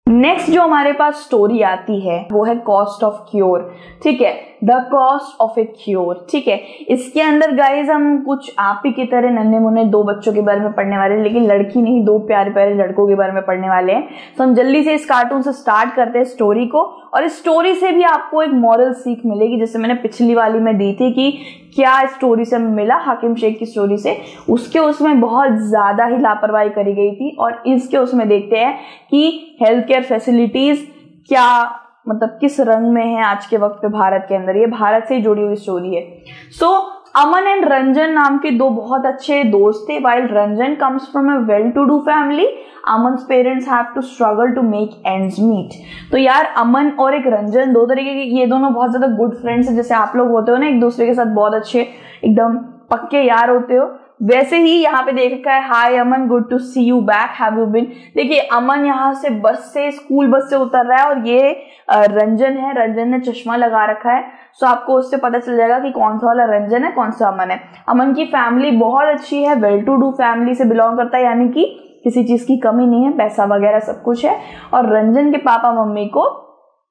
Next जो हमारे पास story आती है वो है कॉस्ट ऑफ क्योर। ठीक है, the cost of A cure. ठीक है, इसके अंदर गाइज हम कुछ आप ही की तरह नन्हे मुन्ने दो बच्चों के बारे में पढ़ने वाले हैं, लेकिन लड़की नहीं, दो प्यारे प्यारे लड़कों के बारे में पढ़ने वाले हैं। तो हम जल्दी से इस कार्टून से स्टार्ट करते हैं स्टोरी को, और इस स्टोरी से भी आपको एक मॉरल सीख मिलेगी, जैसे मैंने पिछली वाली में दी थी कि क्या स्टोरी से मिला हाकिम शेख की स्टोरी से। उसमें बहुत ज्यादा ही लापरवाही करी गई थी, और इसके उसमें देखते हैं कि हेल्थ केयर फैसिलिटीज क्या मतलब किस रंग में है आज के वक्त पे भारत के अंदर। ये भारत से ही जुड़ी हुई स्टोरी है। सो अमन एंड रंजन नाम के दो बहुत अच्छे दोस्त थे। While Ranjan comes from a well to do family, Aman's parents have to struggle to make ends meet. तो यार अमन और एक रंजन दो तरीके के, ये दोनों बहुत ज्यादा गुड फ्रेंड्स हैं। जैसे आप लोग होते हो ना एक दूसरे के साथ बहुत अच्छे एकदम पक्के यार होते हो, वैसे ही यहाँ पे देख रखा है hi Aman, good to see you back, have you been. देखिए अमन यहाँ से स्कूल बस से उतर रहा है, और ये रंजन है। रंजन ने चश्मा लगा रखा है, सो आपको उससे पता चल जाएगा कि कौन सा वाला रंजन है, कौन सा अमन है। अमन की फैमिली बहुत अच्छी है, वेल टू डू फैमिली से बिलोंग करता है, यानी कि किसी चीज की कमी नहीं है, पैसा वगैरह सब कुछ है। और रंजन के पापा मम्मी को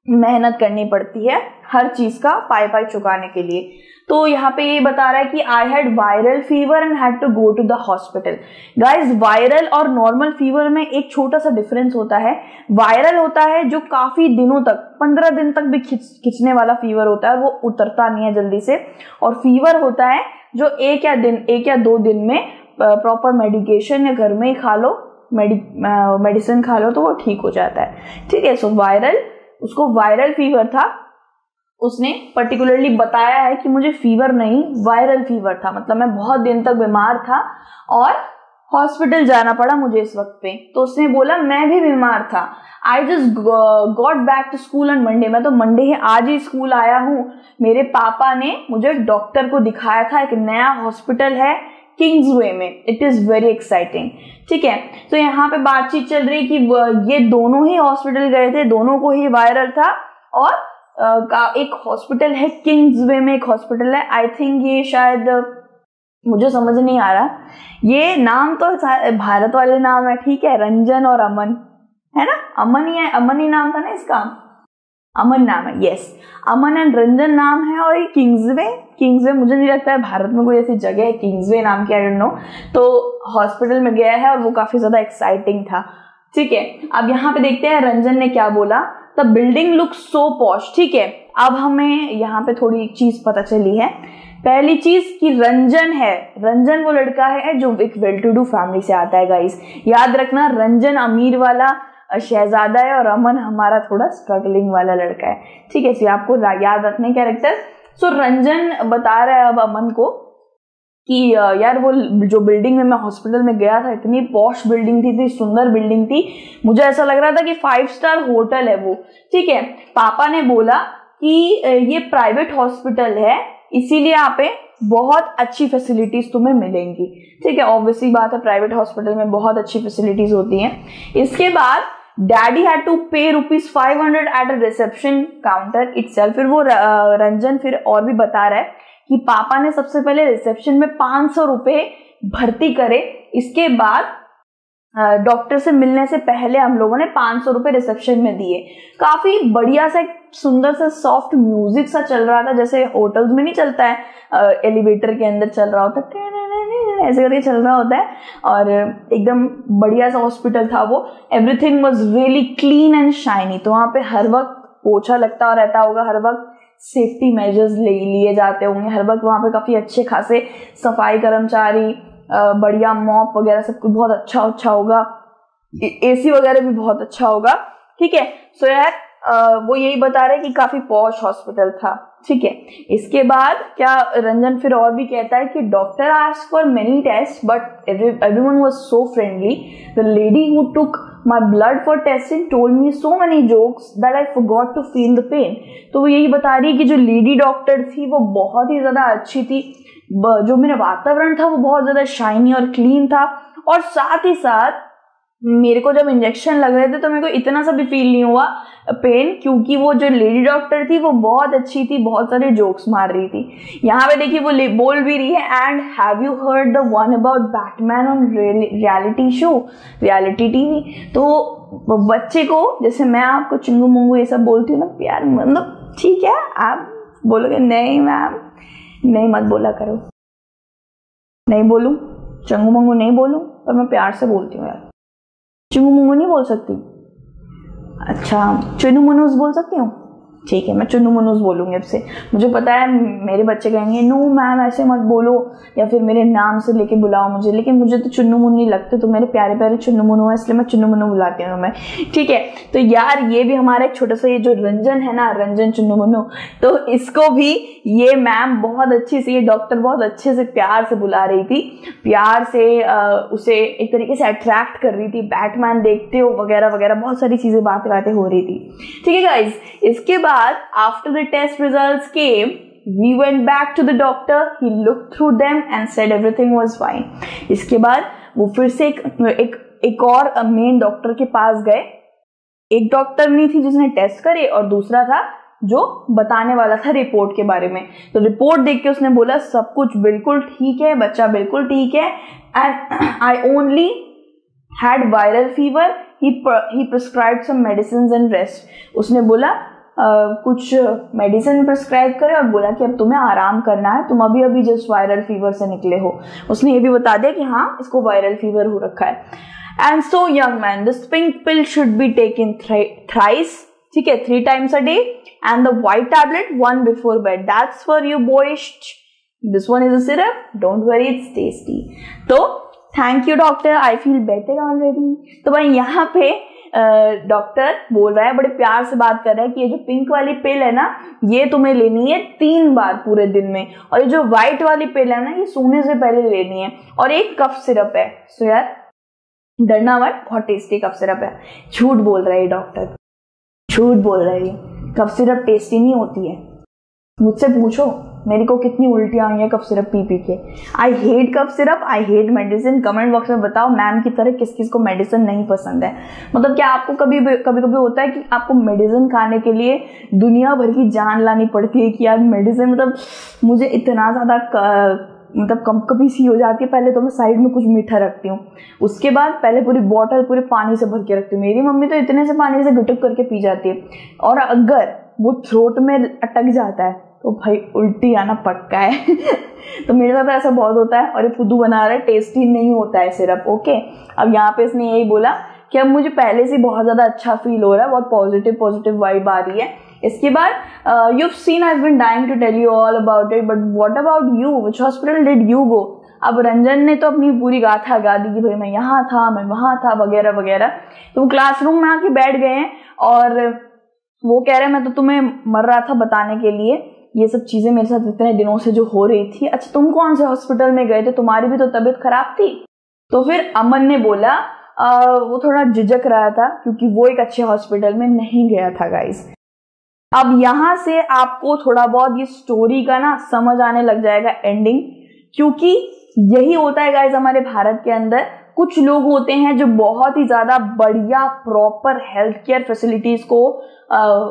मेहनत करनी पड़ती है हर चीज का पाई पाई चुकाने के लिए। तो यहाँ पे ये बता रहा है कि I had viral fever and had to go to the hospital. Guys viral और नॉर्मल फीवर में एक छोटा सा डिफरेंस होता है। वायरल होता है जो काफी दिनों तक 15 दिन तक भी खिंचने वाला फीवर होता है, वो उतरता नहीं है जल्दी से। और फीवर होता है जो एक या दो दिन में प्रॉपर मेडिकेशन या घर में ही खा लो, मेडिसिन खा लो तो वो ठीक हो जाता है। ठीक है, सो उसको वायरल फीवर था। उसने पर्टिकुलरली बताया है कि मुझे फीवर नहीं, वायरल फीवर था, मतलब मैं बहुत दिन तक बीमार था और हॉस्पिटल जाना पड़ा मुझे इस वक्त पे। तो उसने बोला मैं भी बीमार था। I just got back to school on Monday. मैं तो मंडे ही आज ही स्कूल आया हूँ। मेरे पापा ने मुझे डॉक्टर को दिखाया था, एक नया हॉस्पिटल है किंग्सवे में, इट इज वेरी एक्साइटिंग। ठीक है, तो यहाँ पे बातचीत चल रही कि ये दोनों ही हॉस्पिटल गए थे, दोनों को ही वायरल था। और एक हॉस्पिटल है किंग्सवे में, एक हॉस्पिटल है, आई थिंक ये शायद मुझे समझ नहीं आ रहा, ये नाम तो भारत वाले नाम है। ठीक है, रंजन और अमन है ना, अमन ही है, अमन ही नाम था ना इसका, अमन नाम है, यस अमन एंड रंजन नाम है। और ये किंग्सवे मुझे नहीं लगता है भारत में कोई ऐसी जगह है किंग्सवे नाम की, आई डोंट नो। तो हॉस्पिटल में गया है और वो काफी ज्यादा एक्साइटिंग था। ठीक है, अब यहाँ पे देखते हैं रंजन ने क्या बोला। The building look so posh. ठीक है, अब हमें यहाँ पे थोड़ी एक चीज पता चली है। पहली चीज कि रंजन वो लड़का है जो एक वेल टू डू फैमिली से आता है। गाइस याद रखना, रंजन अमीर वाला शहजादा है और अमन हमारा थोड़ा स्ट्रगलिंग वाला लड़का है। ठीक है, इसलिए आपको याद रखने कैरेक्टर। सो रंजन बता रहा है अब अमन को कि यार वो जो बिल्डिंग में मैं हॉस्पिटल में गया था, इतनी पॉश बिल्डिंग थी, इतनी सुंदर बिल्डिंग थी, मुझे ऐसा लग रहा था कि 5 स्टार होटल है वो। ठीक है, पापा ने बोला कि ये प्राइवेट हॉस्पिटल है, इसीलिए यहाँ पे बहुत अच्छी फैसिलिटीज तुम्हें मिलेंगी। ठीक है, ऑब्वियसली बात है, प्राइवेट हॉस्पिटल में बहुत अच्छी फैसिलिटीज होती हैं। इसके बाद डैडी हैड टू पे ₹500 at a reception counter itself. फिर वो रंजन फिर और भी बता रहा है कि पापा ने सबसे पहले रिसेप्शन में ₹500 भर्ती करे। इसके बाद डॉक्टर से मिलने से पहले हम लोगों ने ₹500 रिसेप्शन में दिए। काफी बढ़िया सा सुंदर सा सॉफ्ट म्यूजिक सा चल रहा था, जैसे होटल्स में नहीं चलता है, एलिवेटर के अंदर चल रहा होता है, ऐसे करके चल रहा होता है। और एकदम बढ़िया सा हॉस्पिटल था वो। Everything was really clean and shiny. तो वहां पे हर वक्त पोछा लगता रहता होगा, हर वक्त सेफ्टी मेजर्स लिए जाते होंगे, हर वक्त वहां पे काफी अच्छे खासे सफाई कर्मचारी, बढ़िया मॉप वगैरह सब कुछ बहुत अच्छा होगा, एसी वगैरह भी बहुत अच्छा होगा। ठीक है, सो यार वो यही बता रहे कि काफी पॉश हॉस्पिटल था। ठीक है, इसके बाद क्या रंजन फिर और भी कहता है कि doctor asked for many test but everyone was so friendly. The lady who took my blood for testing told me so many jokes that I forgot to feel the pain. तो वो यही बता रही है कि जो लेडी डॉक्टर थी वो बहुत ही ज्यादा अच्छी थी, जो मेरा वातावरण था वो बहुत ज्यादा शाइनी और क्लीन था, और साथ ही साथ मेरे को जब इंजेक्शन लग रहे थे तो मेरे को इतना सा भी फील नहीं हुआ पेन, क्योंकि वो जो लेडी डॉक्टर थी वो बहुत अच्छी थी, बहुत सारे जोक्स मार रही थी। यहाँ पे देखिए वो बोल भी रही है, and have you heard the one about Batman on reality show, reality TV. तो बच्चे को, जैसे मैं आपको चिंगू मुंगू ये सब बोलती हूँ ना प्यार, मतलब ठीक है आप बोलोगे नहीं मैम नहीं मत बोला करो, नहीं बोलूं चंगू मंगू नहीं बोलूं, पर मैं प्यार से बोलती हूँ यार। चिंगू मुंगू नहीं बोल सकती? अच्छा चुनू मुनूस बोल सकती हूँ? ठीक है मैं चुनू मुनूस बोलूंगी अब से। मुझे पता है मेरे बच्चे कहेंगे नो मैम ऐसे मत बोलो, या फिर मेरे नाम से लेके बुलाओ मुझे, लेकिन मुझे तो चुन्नू मुन्नी लगते, तो मेरे प्यारे प्यारे चुन्नू मुन्नू है, इसलिए मैं चुन्नू मुन्नू बुलाती हूँ मैं। ठीक है, तो यार ये भी हमारा एक छोटा सा ये जो रंजन है ना, रंजन चुन्नू मुन्नू, तो इसको भी ये मैम बहुत अच्छी से, ये डॉक्टर बहुत अच्छे से प्यार से बुला रही थी, प्यार से उसे एक तरीके से अट्रैक्ट कर रही थी, बैटमैन देखते हो वगैरह वगैरह, बहुत सारी चीजें बातें हो रही थी। ठीक है गाइज, इसके बाद after the test results came, we went back to the doctor, he looked through them and said everything was fine. इसके बाद वो फिर से एक और मेन डॉक्टर के पास गए। एक डॉक्टर नहीं थी जिसने टेस्ट करे और दूसरा था जो बताने वाला था रिपोर्ट के बारे में। तो रिपोर्ट देख के उसने बोला सब कुछ बिल्कुल ठीक है, बच्चा बिल्कुल ठीक है, and I only had viral fever, he prescribed some medicine and rest. उसने बोला कुछ मेडिसिन प्रिस्क्राइब करे और बोला कि अब तुम्हें आराम करना है, तुम अभी अभी जस्ट वायरल फीवर से निकले हो। उसने ये भी बता दिया कि हाँ इसको वायरल फीवर हो रखा है। And so young man, this pink pill should be taken thrice, ठीक है 3 times a day, and the white tablet 1 before bed. That's for you boys. This one is a syrup. Don't worry, it's tasty. तो thank you doctor, I feel better already. तो भाई यहाँ पे doctor बोल रहा है, बड़े प्यार से बात कर रहा है कि ये जो पिंक वाली पिल है ना, ये तुम्हें लेनी है 3 बार पूरे दिन में, और ये जो व्हाइट वाली पिल है ना, ये सोने से पहले लेनी है, और एक कफ सिरप है। सो यार डरना मत, बहुत टेस्टी कफ सिरप है। झूठ बोल रहा है डॉक्टर, झूठ बोल रहा है, कफ सिरप टेस्टी नहीं होती है। मुझसे पूछो मेरे को कितनी उल्टियां हुई है कफ सिरप पी पी के। I hate cough syrup, I hate medicine. Comment box में बताओ मैम की तरह किस किस को मेडिसिन नहीं पसंद है। मतलब क्या आपको कभी कभी होता है कि आपको मेडिसिन खाने के लिए दुनिया भर की जान लानी पड़ती है कि यार मेडिसिन, मतलब मुझे इतना ज्यादा मतलब कभी सी हो जाती है। पहले तो मैं साइड में कुछ मीठा रखती हूँ, उसके बाद पहले पूरी बॉटल पूरे पानी से भर के रखती हूँ। मेरी मम्मी तो इतने से पानी से गुटक करके पी जाती है, और अगर वो थ्रोट में अटक जाता है तो भाई उल्टी आना पक्का है। तो मेरे साथ ऐसा बहुत होता है, और ये फुद्दू बना रहा है, टेस्टी नहीं होता है सिरप। ओके, अब यहाँ पे इसने यही बोला कि अब मुझे पहले से बहुत ज्यादा अच्छा फील हो रहा है, बहुत पॉजिटिव वाइब आ रही है। इसके बाद you've seen I've been dying to tell you all about it, but what about you? Which hospital did you go? अब रंजन ने तो अपनी पूरी गाथा गा दी कि भाई मैं यहाँ था, मैं वहां था, वगैरह वगैरह। तो वो क्लासरूम में आके बैठ गए हैं और वो कह रहे हैं मैं तो तुम्हें मर रहा था बताने के लिए ये सब चीजें मेरे साथ इतने दिनों से जो हो रही थी। अच्छा तुम कौन से हॉस्पिटल में गए थे, तुम्हारी भी तो तबीयत खराब थी? तो फिर अमन ने बोला वो थोड़ा झिझक रहा था क्योंकि वो एक अच्छे हॉस्पिटल में नहीं गया था गाइस। अब यहां से आपको थोड़ा बहुत ये स्टोरी का ना समझ आने लग जाएगा एंडिंग, क्योंकि यही होता है गाइस हमारे भारत के अंदर। कुछ लोग होते हैं जो बहुत ही ज्यादा बढ़िया प्रॉपर हेल्थ केयर फैसिलिटीज को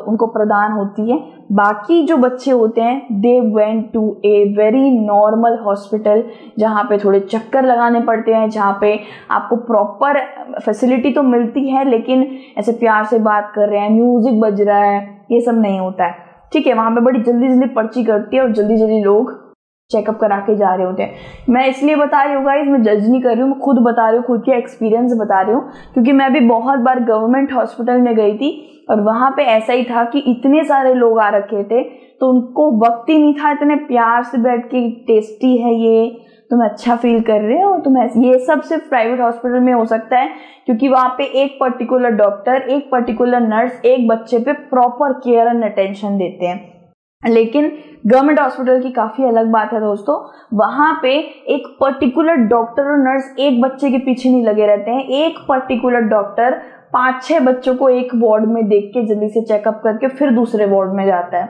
उनको प्रदान होती है। बाकी जो बच्चे होते हैं they went to a very normal hospital, जहाँ पे थोड़े चक्कर लगाने पड़ते हैं, जहाँ पे आपको प्रॉपर फैसिलिटी तो मिलती है लेकिन ऐसे प्यार से बात कर रहे हैं, म्यूजिक बज रहा है, ये सब नहीं होता है। ठीक है, वहां पे बड़ी जल्दी जल्दी पर्ची कटती है और जल्दी जल्दी लोग चेकअप करा के जा रहे होते हैं। मैं इसलिए बता रही हूँ गाइस, मैं जज नहीं कर रही हूँ, मैं खुद बता रही हूँ, खुद के एक्सपीरियंस बता रही हूँ, क्योंकि मैं भी बहुत बार गवर्नमेंट हॉस्पिटल में गई थी और वहां पे ऐसा ही था कि इतने सारे लोग आ रखे थे तो उनको वक्त ही नहीं था इतने प्यार से बैठ के टेस्टी है ये, तुम अच्छा फील कर रहे हो, तुम ये सब सिर्फ प्राइवेट हॉस्पिटल में हो सकता है, क्योंकि वहां पे एक पर्टिकुलर डॉक्टर, एक पर्टिकुलर नर्स एक बच्चे पे प्रॉपर केयर एंड अटेंशन देते हैं। लेकिन गवर्नमेंट हॉस्पिटल की काफी अलग बात है दोस्तों, वहां पे एक पर्टिकुलर डॉक्टर और नर्स एक बच्चे के पीछे नहीं लगे रहते हैं। एक पर्टिकुलर डॉक्टर 5-6 बच्चों को एक वार्ड में देख के जल्दी से चेकअप करके फिर दूसरे वार्ड में जाता है।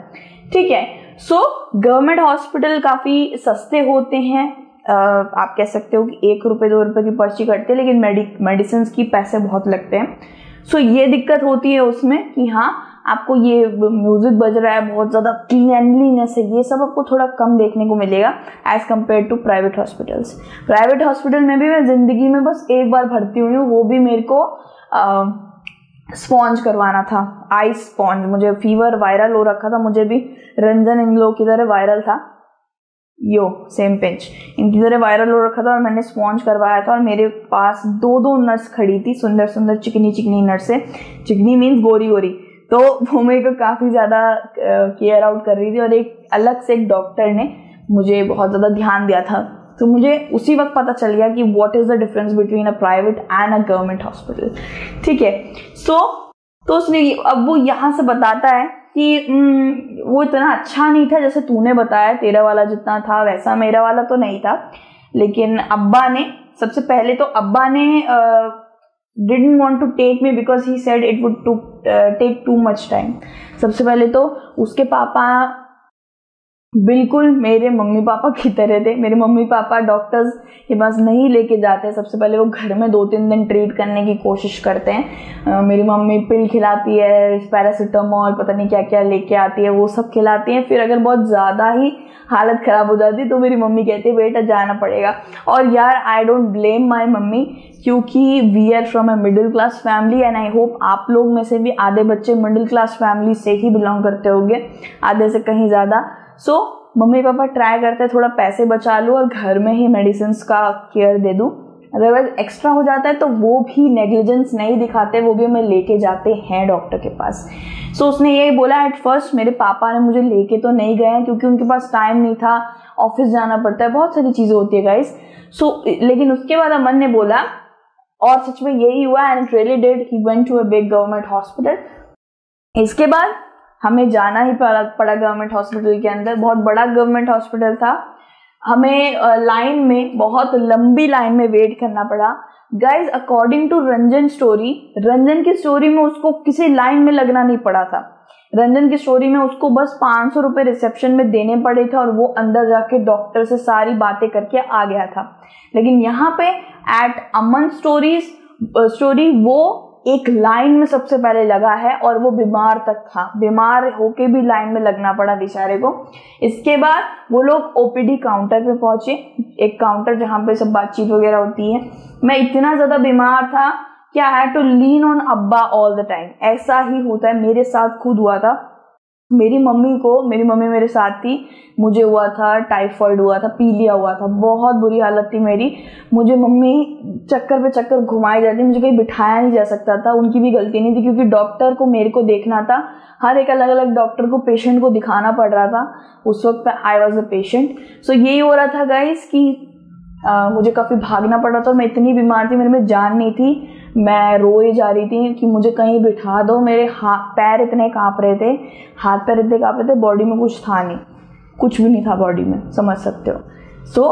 ठीक है, सो गवर्नमेंट हॉस्पिटल काफी सस्ते होते हैं, आप कह सकते हो कि 1 रुपये 2 रुपये की पर्ची कटती है, लेकिन मेडिसिन की पैसे बहुत लगते हैं। सो ये दिक्कत होती है उसमें कि हाँ आपको ये म्यूजिक बज रहा है, बहुत ज़्यादा क्लीनलीनेस है, ये सब आपको थोड़ा कम देखने को मिलेगा as compared to private hospitals. Private hospital में भी मैं ज़िंदगी में बस एक बार भर्ती हुई हूँ, वो भी मेरे को स्पॉन्ज करवाना था, आई स्पॉन्ज। मुझे फीवर वायरल हो रखा था, मुझे भी रंजन इन लोग की तरह वायरल था, यो सेम पिंच इनकी तरह वायरल हो रखा था, और मैंने स्पॉन्ज करवाया था। और मेरे पास 2 नर्स खड़ी थी, सुंदर सुंदर चिकनी चिकनी नर्सें, चिकनी मीन्स गोरी गोरी, तो वो मेरे को काफ़ी ज़्यादा केयर आउट कर रही थी। और एक अलग से एक डॉक्टर ने मुझे बहुत ज़्यादा ध्यान दिया था, तो मुझे उसी वक्त पता चल गया कि what is the difference between a private and a government hospital. ठीक है, तो उसने अब वो यहाँ से बताता है कि वो इतना अच्छा नहीं था जैसे तूने बताया, तेरा वाला जितना था वैसा मेरा वाला तो नहीं था। लेकिन अब्बा ने, सबसे पहले तो अब्बा ने didn't want to take me because he said it would take too much time। सबसे पहले तो उसके पापा बिल्कुल मेरे मम्मी पापा की तरह थे। मेरे मम्मी पापा डॉक्टर्स के पास नहीं लेके जाते, सबसे पहले वो घर में 2-3 दिन ट्रीट करने की कोशिश करते हैं। मेरी मम्मी पिल खिलाती है, पैरासीटामोल पता नहीं क्या क्या लेके आती है, वो सब खिलाती है। फिर अगर बहुत ज़्यादा ही हालत ख़राब हो जाती तो मेरी मम्मी कहती है बेटा जाना पड़ेगा। और यार I don't blame my mummy, क्योंकि we are from a middle class family and I hope आप लोग में से भी आधे बच्चे मिडिल क्लास फैमिली से ही बिलोंग करते होंगे, आधे से कहीं ज़्यादा। सो मम्मी पापा ट्राई करते हैं थोड़ा पैसे बचा लूँ और घर में ही मेडिसिन का केयर दे दूँ, अदरवाइज एक्स्ट्रा हो जाता है तो वो भी नेग्लिजेंस नहीं दिखाते, वो भी हमें लेके जाते हैं डॉक्टर के पास। सो उसने यही बोला एट फर्स्ट, मेरे पापा ने मुझे लेके तो नहीं गए क्योंकि उनके पास टाइम नहीं था, ऑफिस जाना पड़ता है, बहुत सारी चीज़ें होती है गाइस। सो लेकिन उसके बाद अमन ने बोला, और सच में यही हुआ, and it really did, he went to a big government hospital. इसके बाद हमें जाना ही पड़ा गवर्नमेंट हॉस्पिटल के अंदर, बहुत बड़ा गवर्नमेंट हॉस्पिटल था। हमें लाइन में, बहुत लंबी लाइन में वेट करना पड़ा guys. According to Ranjan story, Ranjan की स्टोरी में उसको किसी लाइन में लगना नहीं पड़ा था। रंजन की स्टोरी में उसको बस 500 रुपए रिसेप्शन में देने पड़े थे और वो अंदर जाके डॉक्टर से सारी बातें करके आ गया था। लेकिन यहाँ पे एट अमन स्टोरी वो एक लाइन में सबसे पहले लगा है और वो बीमार तक था, बीमार होके भी लाइन में लगना पड़ा बेचारे को। इसके बाद वो लोग ओपीडी काउंटर पे पहुंचे, एक काउंटर जहाँ पे सब बातचीत वगैरह होती है। मैं इतना ज्यादा बीमार था कि I had to lean on अब्बा ऑल द टाइम। ऐसा ही होता है, मेरे साथ खुद हुआ था। मेरी मम्मी मेरे साथ थी, मुझे हुआ था टाइफाइड, हुआ था पीलिया, हुआ था, बहुत बुरी हालत थी मेरी। मुझे मम्मी चक्कर पे चक्कर घुमाई जाती, मुझे कहीं बिठाया नहीं जा सकता था। उनकी भी गलती नहीं थी क्योंकि डॉक्टर को मेरे को देखना था, हर एक अलग अलग डॉक्टर को पेशेंट को दिखाना पड़ रहा था। उस वक्त आई वॉज अ पेशेंट। सो यही हो रहा था गाइस कि मुझे काफ़ी भागना पड़ा था और मैं इतनी बीमार थी, मेरे में जान नहीं थी। मैं रोए जा रही थी कि मुझे कहीं बिठा दो। मेरे हाथ पैर इतने काँप रहे थे, हाथ पैर इतने काँप रहे थे, बॉडी में कुछ था नहीं, कुछ भी नहीं था बॉडी में, समझ सकते हो। So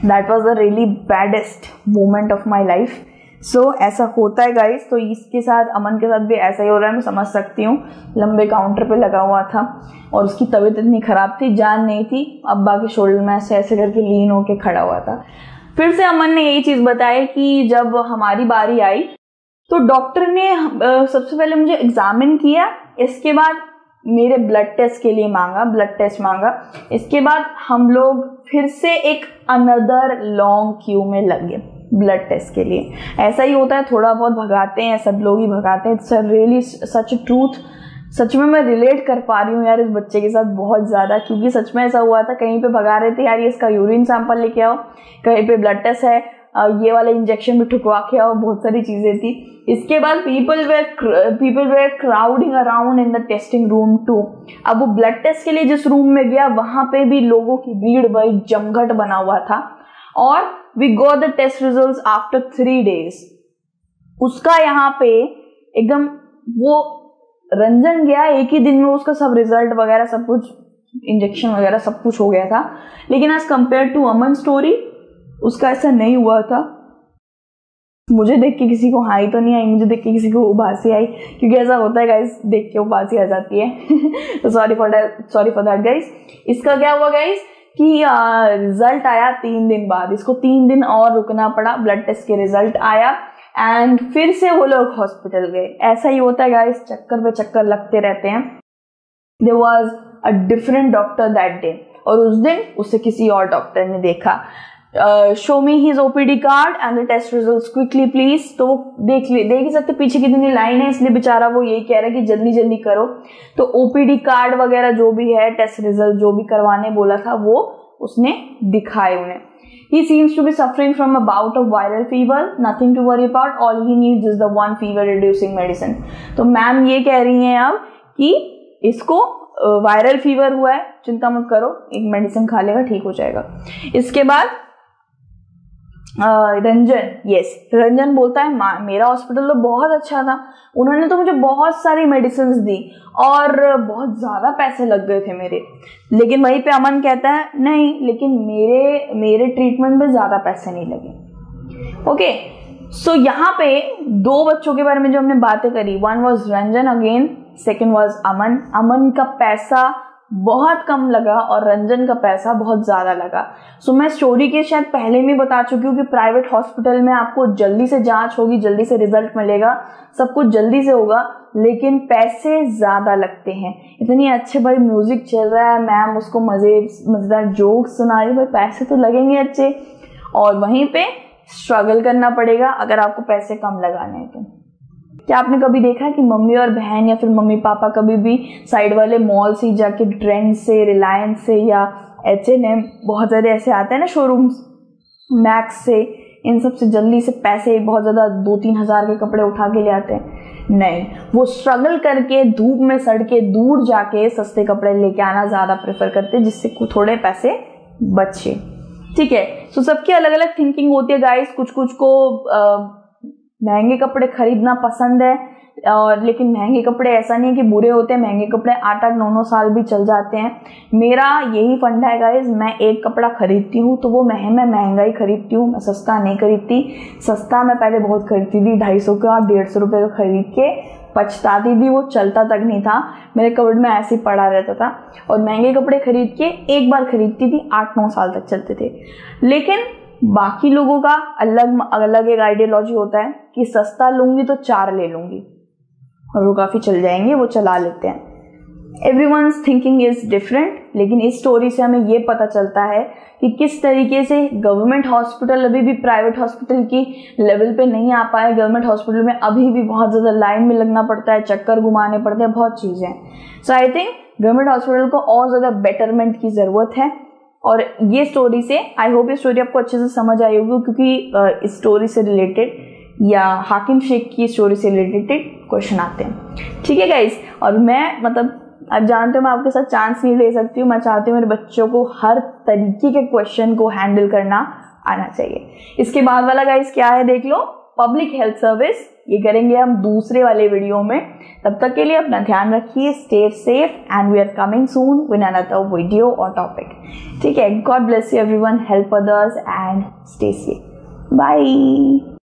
that was the really baddest moment of my life. So ऐसा होता है गाइस। तो इसके साथ, अमन के साथ भी ऐसा ही हो रहा है, मैं समझ सकती हूँ। लंबे काउंटर पे लगा हुआ था और उसकी तबीयत इतनी ख़राब थी, जान नहीं थी, अब्बा के शोल्डर में ऐसे करके लीन होके खड़ा हुआ था। फिर से अमन ने यही चीज़ बताई कि जब हमारी बारी आई तो डॉक्टर ने सबसे पहले मुझे एग्जामिन किया, इसके बाद मेरे ब्लड टेस्ट के लिए ब्लड टेस्ट मांगा। इसके बाद हम लोग फिर से एक अनदर लॉन्ग क्यू में लग गए ब्लड टेस्ट के लिए। ऐसा ही होता है, थोड़ा बहुत भगाते हैं, सब लोग ही भगाते हैं। It's really such truth. सच में मैं रिलेट कर पा रही हूँ यार इस बच्चे के साथ बहुत ज़्यादा, क्योंकि सच में ऐसा हुआ था। कहीं पे भगा रहे थे यार ये इसका यूरिन सैंपल लेके आओ, कहीं पे ब्लड टेस्ट है, ये वाला इंजेक्शन भी ठुकवा के आओ, बहुत सारी चीज़ें थी। इसके बाद people were crowding around in the testing room too. अब वो ब्लड टेस्ट के लिए जिस रूम में गया वहाँ पे भी लोगों की भीड़ भाई जमघट बना हुआ था। और we got the test results after 3 days। उसका यहाँ पे एकदम, वो रंजन गया एक ही दिन में, उसका सब रिजल्ट वगैरह सब कुछ, इंजेक्शन वगैरह सब कुछ हो गया था। लेकिन as compare to Aman story उसका ऐसा नहीं हुआ था। मुझे देख के किसी को हाई तो नहीं आई, मुझे देख के किसी को उबासी आई, क्योंकि ऐसा होता है गाइस, देख के उबासी आ जाती है। तो सॉरी फॉर दैट गाइस। इसका क्या हुआ गाइस कि रिजल्ट आया 3 दिन बाद, इसको 3 दिन और रुकना पड़ा, ब्लड टेस्ट के रिजल्ट आया एंड फिर से वो लोग हॉस्पिटल गए। ऐसा ही होता है गाइस, चक्कर पे चक्कर लगते रहते हैं। There was a different doctor that day, और उस दिन उसे किसी और डॉक्टर ने देखा। Show me his OPD card and the test results quickly please. तो वो देख ही सकते पीछे कितनी लाइन है, इसलिए बेचारा वो यही कह रहा है कि जल्दी जल्दी करो। तो ओपीडी कार्ड वगैरह जो भी है, टेस्ट रिजल्ट जो भी करवाने बोला था वो उसने दिखाए उन्हें। He seems to be suffering from a bout of viral fever. Nothing to worry about. All he needs is the one fever reducing medicine. तो मैम ये कह रही हैं अब कि इसको वायरल फीवर हुआ है, चिंता मत करो, एक मेडिसिन खा लेगा ठीक हो जाएगा। इसके बाद रंजन, यस, रंजन बोलता है मेरा हॉस्पिटल तो बहुत अच्छा था, उन्होंने तो मुझे बहुत सारी मेडिसिन दी और बहुत ज्यादा पैसे लग गए थे मेरे। लेकिन वहीं पे अमन कहता है नहीं, लेकिन मेरे ट्रीटमेंट में ज्यादा पैसे नहीं लगे। ओके, सो यहाँ पे 2 बच्चों के बारे में जो हमने बातें करी, one was Ranjan again, second was Aman. Aman का पैसा बहुत कम लगा और रंजन का पैसा बहुत ज्यादा लगा। सो मैं स्टोरी के शायद पहले में बता चुकी हूँ कि प्राइवेट हॉस्पिटल में आपको जल्दी से जांच होगी, जल्दी से रिजल्ट मिलेगा, सब कुछ जल्दी से होगा, लेकिन पैसे ज्यादा लगते हैं। इतनी अच्छे भाई म्यूजिक चल रहा है, मैम उसको मजेदार जोक सुना रही, भाई पैसे तो लगेंगे अच्छे, और वहीं पे स्ट्रगल करना पड़ेगा अगर आपको पैसे कम लगाने हैं तो। क्या आपने कभी देखा है कि मम्मी और बहन या फिर मम्मी पापा कभी भी साइड वाले मॉल से जाके ट्रेंड से, रिलायंस से या H&M, बहुत ज़्यादा ऐसे आते हैं ना शोरूम्स, मैक्स से, इन सब से जल्दी से पैसे बहुत ज़्यादा 2-3 हज़ार के कपड़े उठा के ले आते हैं? नहीं, वो स्ट्रगल करके धूप में सड़ के दूर जाके सस्ते कपड़े लेके आना ज़्यादा प्रेफर करते हैं, जिससे थोड़े पैसे बचे। ठीक है, सो सबकी अलग अलग थिंकिंग होती है गाइस। कुछ को महंगे कपड़े खरीदना पसंद है, और लेकिन महंगे कपड़े ऐसा नहीं है कि बुरे होते हैं, महंगे कपड़े 8-8, 9-9 साल भी चल जाते हैं। मेरा यही फंडा है गाइस, मैं एक कपड़ा खरीदती हूँ तो वो मैं महंगा ही खरीदती हूँ, मैं सस्ता नहीं खरीदती। सस्ता मैं पहले बहुत खरीदती थी, 250 का 150 रुपये का खरीद के पछताती थी, वो चलता तक नहीं था, मेरे कबर्ड में ऐसे ही पड़ा रहता था। और महंगे कपड़े खरीद के एक बार खरीदती थी, 8-9 साल तक चलते थे। लेकिन बाकी लोगों का अलग एक आइडियोलॉजी होता है कि सस्ता लूंगी तो 4 ले लूंगी, और वो काफी चल जाएंगे, वो चला लेते हैं। एवरीवन्स थिंकिंग इज डिफरेंट, लेकिन इस स्टोरी से हमें ये पता चलता है कि किस तरीके से गवर्नमेंट हॉस्पिटल अभी भी प्राइवेट हॉस्पिटल की लेवल पे नहीं आ पाए। गवर्नमेंट हॉस्पिटल में अभी भी बहुत ज्यादा लाइन में लगना पड़ता है, चक्कर घुमाने पड़ते हैं, बहुत चीजें। सो आई थिंक गवर्नमेंट हॉस्पिटल को और ज्यादा बेटरमेंट की जरूरत है। और ये स्टोरी से आई होप ये स्टोरी आपको अच्छे से समझ आई होगी, क्योंकि इस स्टोरी से रिलेटेड या हाकिम शेख की स्टोरी से रिलेटेड क्वेश्चन आते हैं। ठीक है गाइस, और मैं आप जानते हो मैं आपके साथ चांस नहीं ले सकती हूँ, मैं चाहती हूँ मेरे बच्चों को हर तरीके के क्वेश्चन को हैंडल करना आना चाहिए। इसके बाद वाला गाइस क्या है देख लो, पब्लिक हेल्थ सर्विस, ये करेंगे हम दूसरे वाले वीडियो में। तब तक के लिए अपना ध्यान रखिए, stay safe, and we are coming soon with another video और टॉपिक। ठीक है, God bless you everyone, help others and stay safe, bye.